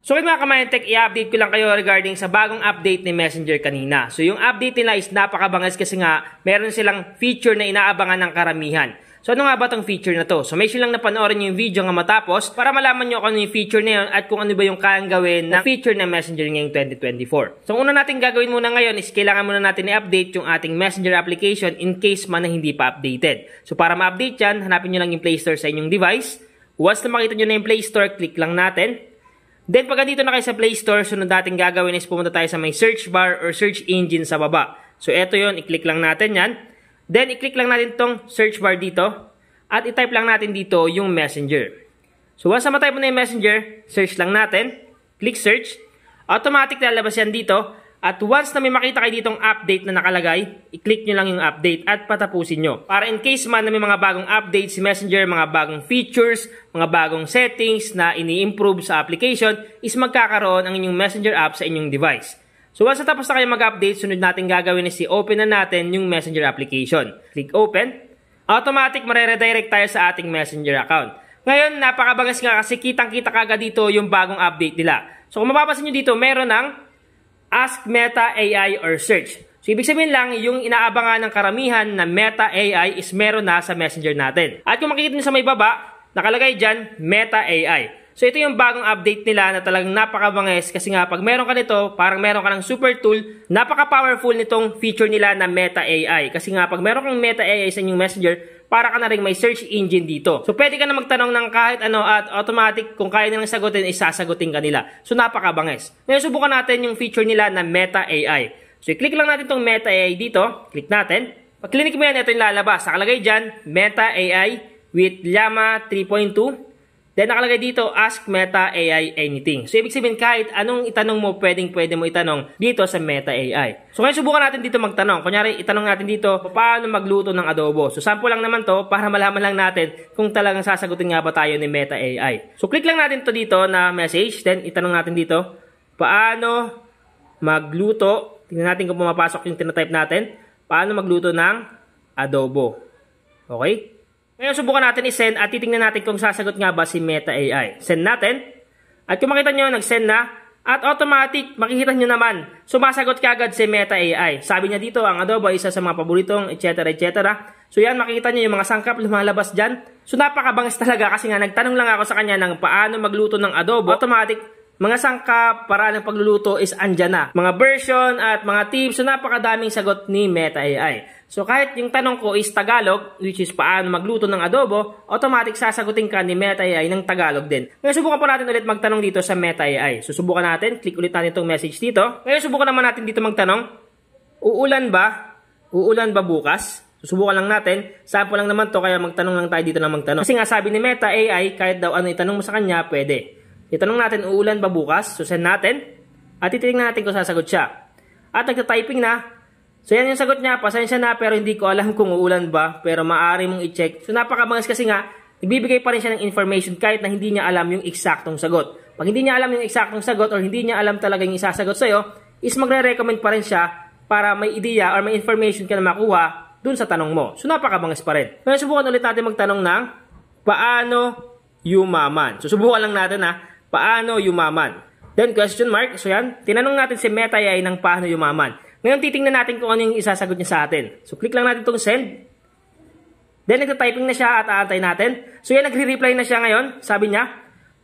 So mga Kamayan Tech, i-update ko lang kayo regarding sa bagong update ni Messenger kanina. So yung update nila is napakabangas kasi nga meron silang feature na inaabangan ng karamihan. So ano nga ba tong feature na to? So may silang napanoorin yung video nga matapos para malaman nyo kung ano yung feature na yun at kung ano ba yung kayang gawin ng feature ng Messenger ngayong 2024. So una natin gagawin muna ngayon is kailangan muna natin i-update yung ating Messenger application in case man na hindi pa updated. So para ma-update yan, hanapin nyo lang yung Play Store sa inyong device. Once na makita nyo na yung Play Store, click lang natin. Then pag dito na kayo sa Play Store, sunod natin gagawin is pumunta tayo sa may search bar or search engine sa baba. So eto yon, i-click lang natin yan. Then i-click lang natin tong search bar dito at i-type lang natin dito yung Messenger. So once na ma-type mo na yung Messenger, search lang natin, click search. Automatic lalabas yan dito. At once na may makita kayo ditong update na nakalagay, i-click nyo lang yung update at patapusin nyo. Para in case man na may mga bagong updates si Messenger, mga bagong features, mga bagong settings na ini-improve sa application, is magkakaroon ang inyong Messenger app sa inyong device. So once na tapos na kayo mag-update, sunod natin gagawin is i-open na natin yung Messenger application. Click open. Automatic mare-redirect tayo sa ating Messenger account. Ngayon, napakabagas nga kasi kitang-kita kagad dito yung bagong update nila. So kung mapapansin nyo dito, meron ng Ask Meta AI or Search. So, ibig sabihin lang, yung inaabangan ng karamihan na Meta AI is meron na sa Messenger natin. At kung makikita nyo sa may baba, nakalagay dyan, Meta AI. So, ito yung bagong update nila na talagang napakabangis kasi nga, pag meron ka nito, parang meron ka ng super tool, napaka-powerful nitong feature nila na Meta AI. Kasi nga, pag meron kang Meta AI sa inyong Messenger, para ka na rin may search engine dito. So, pwede ka na magtanong ng kahit ano at automatic, kung kaya nilang sagutin, ay sasagutin ka nila. So, napakabangis. Ngayon, subukan natin yung feature nila na Meta AI. So, i-click lang natin itong Meta AI dito. Click natin. Pag click mo yan, ito yung lalabas. Nakalagay dyan, Meta AI with Llama 3.2. Then, nakalagay dito, Ask Meta AI Anything. So, ibig sabihin, kahit anong itanong mo, pwede mo itanong dito sa Meta AI. So, ngayon, subukan natin dito magtanong. Kunyari, itanong natin dito, paano magluto ng adobo? So, sample lang naman to para malaman lang natin kung talagang sasagutin nga ba tayo ni Meta AI. So, click lang natin to dito na message. Then, itanong natin dito, paano magluto? Tingnan natin kung pumapasok yung tinatype natin. Paano magluto ng adobo? Okay? Ngayon, subukan natin i-send at titingnan natin kung sasagot nga ba si Meta AI. Send natin. At kung makita nyo, nag-send na. At automatic, makikita nyo naman, sumasagot kagad si Meta AI. Sabi niya dito, ang adobo ay isa sa mga paboritong, etc. So yan, makikita nyo yung mga sangkap lumalabas dyan. So napakabangis talaga kasi nga nagtanong lang ako sa kanya ng paano magluto ng adobo. Automatic, mga sangkap, paraan ng pagluluto is andyan na. Mga version at mga tips, so napakadaming sagot ni Meta AI. So kahit yung tanong ko is Tagalog, which is paano magluto ng adobo, automatic sasagutin ka ni Meta AI ng Tagalog din. Ngayon subukan po natin ulit magtanong dito sa Meta AI. So subukan natin, click ulit natin itong message dito. Ngayon subukan naman natin dito magtanong, uulan ba? Uulan ba bukas? Susubukan lang natin. Sample lang naman to, kaya magtanong lang tayo dito na magtanong. Kasi nga sabi ni Meta AI, kahit daw ano itanong mo sa kanya, pwede. Itanong natin, uulan ba bukas? So send natin. At titingnan natin kung sasagot siya. At nagta-typing na. So yan yung sagot niya, pasensya na pero hindi ko alam kung uulan ba, pero maaari mong i-check. So napakabangis kasi nga, nagbibigay pa rin siya ng information kahit na hindi niya alam yung eksaktong sagot. Pag hindi niya alam yung eksaktong sagot or hindi niya alam talaga yung isasagot sa'yo, is magre-recommend pa rin siya para may idea or may information ka na makuha dun sa tanong mo. So napakabangis pa rin. Ngayon subukan ulit natin magtanong ng paano yumaman. So subukan lang natin paano yumaman. Then question mark. So yan, tinanong natin si Meta AI ng paano yumaman. Ngayon, titingnan natin kung ano yung isasagot niya sa atin. So, click lang natin itong send. Then, nagta-typing na siya at aantay natin. So, yan, nagre-reply na siya ngayon. Sabi niya,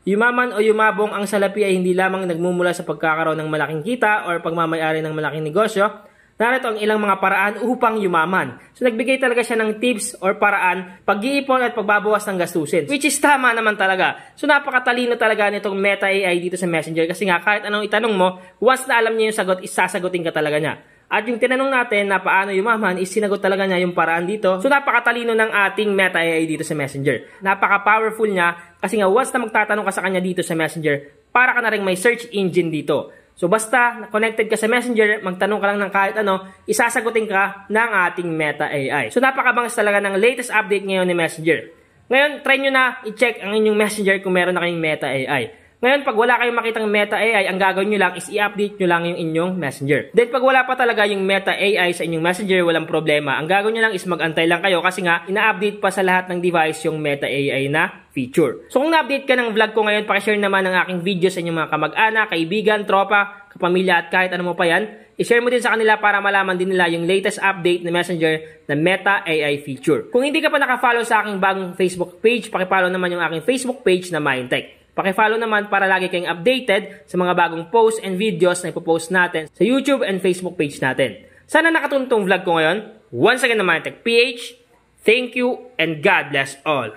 yumaman o yumabong ang salapi ay hindi lamang nagmumula sa pagkakaroon ng malaking kita or pagmamayari ng malaking negosyo. Narito ang ilang mga paraan upang yumaman. So, nagbigay talaga siya ng tips or paraan, pag-iipon at pagbabawas ng gastusin. Which is tama naman talaga. So, napakatalino talaga nitong Meta AI dito sa Messenger. Kasi nga, kahit anong itanong mo, once na alam niya yung sagot, isasagutin ka talaga niya. At yung tinanong natin na paano yumaman, is sinagot talaga niya yung paraan dito. So, napakatalino ng ating Meta AI dito sa Messenger. Napaka-powerful niya. Kasi nga, once na magtatanong ka sa kanya dito sa Messenger, para ka na rin may search engine dito. So, basta connected ka sa Messenger, magtanong ka lang ng kahit ano, isasagutin ka ng ating Meta AI. So, napakabangis talaga ng latest update ngayon ni Messenger. Ngayon, try nyo na i-check ang inyong Messenger kung meron na kayong Meta AI. Ngayon, pag wala kayong makitang Meta AI, ang gagawin nyo lang is i-update nyo lang yung inyong Messenger. Then, pag wala pa talaga yung Meta AI sa inyong Messenger, walang problema. Ang gagawin nyo lang is mag-antay lang kayo kasi nga, ina-update pa sa lahat ng device yung Meta AI na feature. So, kung na-update ka ng vlog ko ngayon, pakishare naman ang aking video sa inyong mga kamag-anak, kaibigan, tropa, kapamilya at kahit ano mo pa yan. I-share mo din sa kanila para malaman din nila yung latest update ng Messenger na Meta AI feature. Kung hindi ka pa nakafollow sa aking bagong Facebook page, pakipollow naman yung aking Facebook page na Mindtech. Pakifollow naman para lagi kayong updated sa mga bagong posts and videos na ipopost natin sa YouTube and Facebook page natin. Sana nakatuntong vlog ko ngayon. Once again naman, Tech PH, thank you and God bless all.